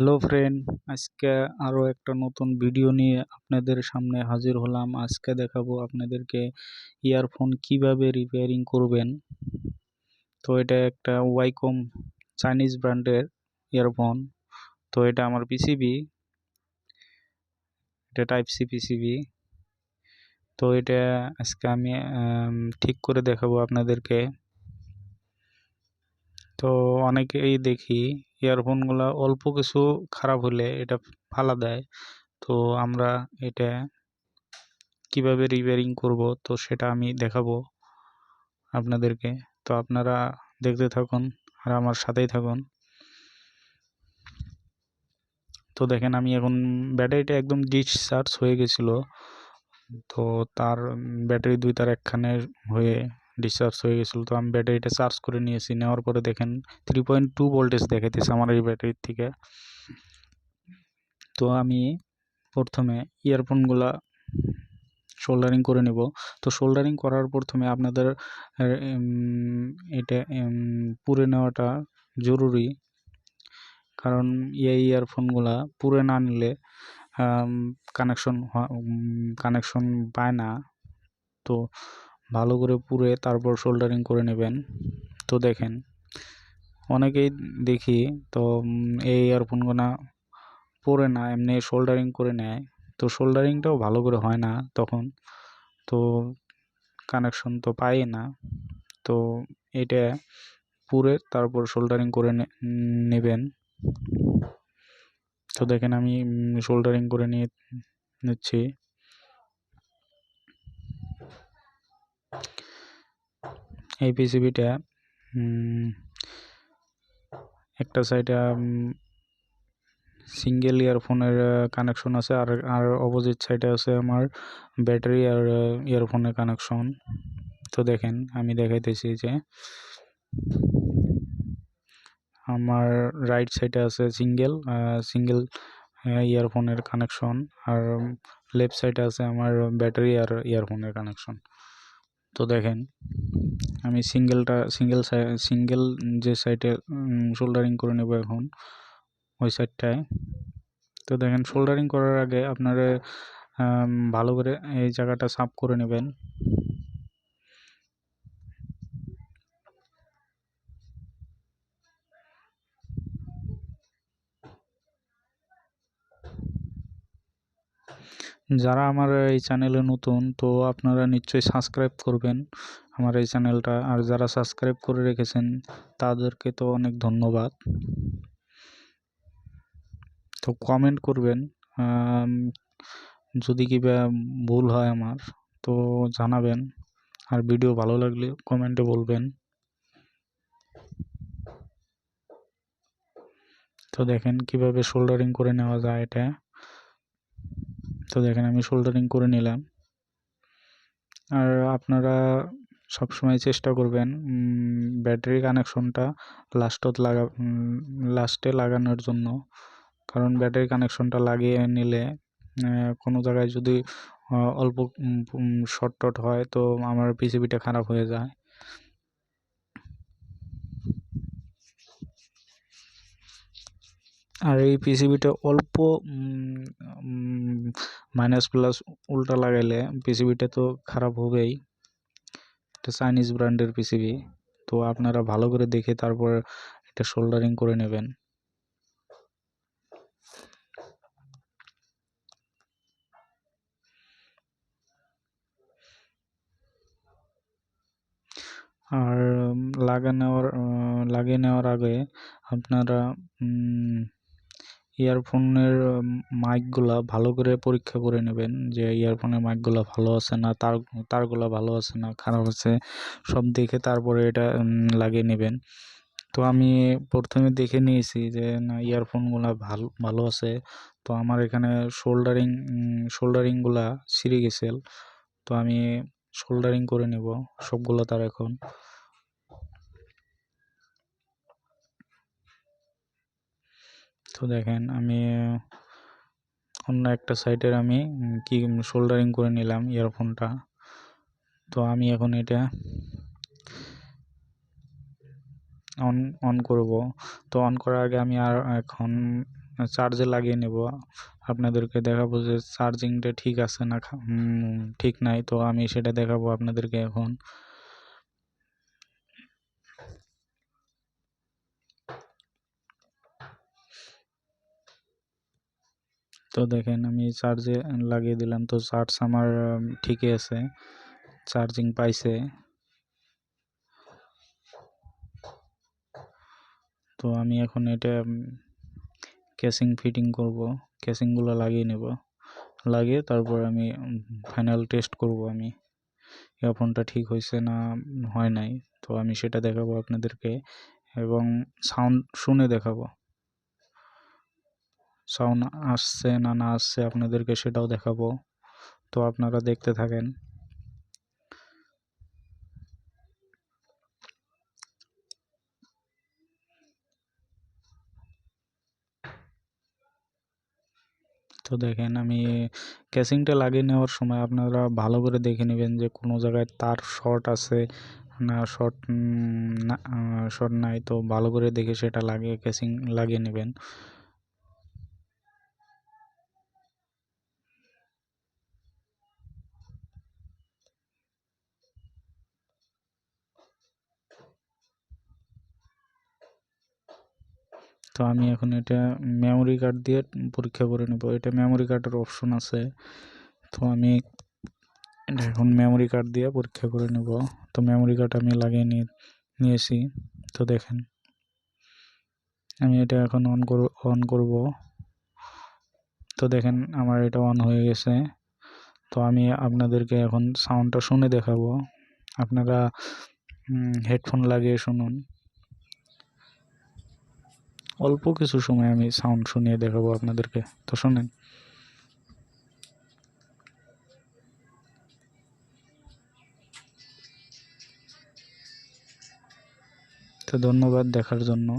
Hello friend, আজকে আরও একটা নতুন ভিডিও নিয়ে আপনাদের সামনে হাজির হলাম। আজকে দেখাবো আপনাদেরকে ইয়ারফোন কিভাবে রিপেয়ারিং করবেন। তো এটা একটা ওয়াইকম চাইনিজ ব্র্যান্ডের ইয়ারফোন। তো এটা আমার পিসিবি, এটা টাইপ সি পিসিবি। তো এটা আজকে আমি ঠিক করে দেখাবো আপনাদেরকে। তো অনেকেই দেখি ইয়ারফোনগুলো অল্প কিছু খারাপ হলে এটা ফালা দেয়। তো আমরা এটা কিভাবে রিপেয়ারিং করব তো সেটা আমি দেখাবো আপনাদেরকে। তো আপনারা দেখতে থাকুন আর আমার সাথেই থাকুন। তো দেখেন, আমি এখন ব্যাটারিটা একদম ডিসচার্জ হয়ে গেছিল। তো তার ব্যাটারি দুই তার একখানে হয়ে ডিসচার্জ হয়ে গেছিলো। তো আমি ব্যাটারিটা চার্জ করে নিয়েছি। নেওয়ার পরে দেখেন 3.2 ভোল্টেজ দেখাইতেছে আমার এই ব্যাটারির থেকে। তো আমি প্রথমে ইয়ারফোনগুলা সোল্ডারিং করে নেব। তো সোল্ডারিং করার প্রথমে আপনাদের এটা পুড়ে নেওয়াটা জরুরি, কারণ এই ইয়ারফোনগুলা পুড়ে না নিলে কানেকশন পায় না। তো ভালো করে পুড়ে তারপর সোল্ডারিং করে নেবেন। তো দেখেন, অনেকেই দেখি তো এই ইয়ারফোনগুলো পরে না, এমনি সোল্ডারিং করে নেয়। তো সোল্ডারিংটাও ভালো করে হয় না তখন, তো কানেকশন তো পাই না। তো এটা পুরে তারপর সোল্ডারিং করে নেবেন। তো দেখেন, আমি সোল্ডারিং করে নিচ্ছি। এই পিসিবিটা একটা সাইডে সিঙ্গেল ইয়ারফোনের কানেকশন আছে, আর অপোজিট সাইডে আছে আমার ব্যাটারি আর ইয়ারফোনের কানেকশন। তো দেখেন, আমি দেখাইতেছি যে আমার রাইট সাইডে আছে সিঙ্গেল ইয়ারফোনের কানেকশন, আর লেফট সাইডে আছে আমার ব্যাটারি আর ইয়ারফোনের কানেকশন। তো দেখেন, আমি সিঙ্গেল যে সাইডে সোল্ডারিং করে নেব এখন, ওই সাইডটায়। তো দেখেন, সোল্ডারিং করার আগে আপনারা ভালো করে এই জায়গাটা সাফ করে নেবেন। যারা আমার এই চ্যানেলে নতুন, তো আপনারা নিশ্চয়ই সাবস্ক্রাইব করবেন আমার এই চ্যানেলটা। আর যারা সাবস্ক্রাইব করে রেখেছেন তাদেরকে তো অনেক ধন্যবাদ। তো কমেন্ট করবেন, যদি কি ভুল হয় আমার তো জানাবেন। আর ভিডিও ভালো লাগলে কমেন্টে বলবেন। তো দেখেন কিভাবে সোল্ডারিং করে নেওয়া যায় এটা। তো দেখেন, আমি সোল্ডারিং করে নিলাম। আর আপনারা সবসময় চেষ্টা করবেন ব্যাটারি কানেকশনটা লাস্টে লাগানোর জন্য, কারণ ব্যাটারি কানেকশনটা লাগিয়ে নিলে কোনো জায়গায় যদি অল্প শর্ট হয় তো আমার পিসিবিটা খারাপ হয়ে যায়। আর এই পিসিবিটা অল্প মাইনাস প্লাস উল্টা লাগাইলে পিসিবিটা তো খারাপ হবেই। এটা চাইনিজ ব্র্যান্ডের পিসিবি। তো আপনারা ভালো করে দেখে তারপর এটা সোল্ডারিং করে নেবেন। আর লাগিয়ে নেওয়ার আগে আপনারা ইয়ারফোনের মাইকগুলা ভালো করে পরীক্ষা করে নেবেন, যে ইয়ারফোনের মাইকগুলা ভালো আছে না, তারগুলা ভালো আছে না খারাপ আছে, সব দেখে তারপরে এটা লাগিয়ে নেবেন। তো আমি প্রথমে দেখে নিয়েছি যে না, ইয়ারফোনগুলা ভালো আছে। তো আমার এখানে সোল্ডারিংগুলা ছিঁড়ে গেছে। তো আমি সোল্ডারিং করে নেব সবগুলো তার এখন। তো দেখেন, আমি অন্য একটা সাইডের আমি সোল্ডারিং করে নিলাম ইয়ারফোনটা। তো আমি এখন এটা অন করব। তো অন করার আগে আমি এখন চার্জে লাগিয়ে নেব, আপনাদেরকে দেখাবো যে চার্জিংটা ঠিক আছে না ঠিক নাই। তো আমি সেটা দেখাবো আপনাদেরকে এখন। তো দেখেন আমি চার্জে লাগিয়ে দিলাম, তো চার্জ আমার ঠিকই আছে, চার্জিং পাইছে। তো আমি এখন এটা কেসিং ফিটিং করব, কেসিংগুলো লাগিয়ে নেব, লাগিয়ে তারপর আমি ফাইনাল টেস্ট করব আমি ইয়ারফোনটা ঠিক হয়েছে না হয় নাই। তো আমি সেটা দেখাবো আপনাদেরকে এবং সাউন্ড শুনে দেখাবো, সাউন্ড আসছে না না আসছে আপনাদেরকে সেটাও দেখাবো। তো আপনারা দেখতে থাকেন। তো দেখেন আমি কেসিংটা লাগিয়ে নেওয়ার সময় আপনারা ভালো করে দেখে নেবেন যে কোনো জায়গায় তার শর্ট আছে না, শর্ট না, শর্ট নাই। তো ভালো করে দেখে সেটা লাগিয়ে কেসিং লাগিয়ে নেবেন। তো আমি এখন এটা মেমোরি কার্ড দিয়ে পরীক্ষা করে নেব, এটা মেমোরি কার্ডের অপশন আছে। তো আমি এটা এখন মেমোরি কার্ড দিয়ে পরীক্ষা করে নেব। তো মেমোরি কার্ড আমি লাগিয়ে নিয়েছি। তো দেখেন আমি এটা এখন অন করব। তো দেখেন আমার এটা অন হয়ে গেছে। তো আমি আপনাদেরকে এখন সাউন্ডটা শুনে দেখাবো, আপনারা হেডফোন লাগিয়ে শুনুন। অল্প কিছু সময় আমি সাউন্ড শুনিয়ে দেখাবো আপনাদেরকে, তো শুনেন। তো ধন্যবাদ দেখার জন্য।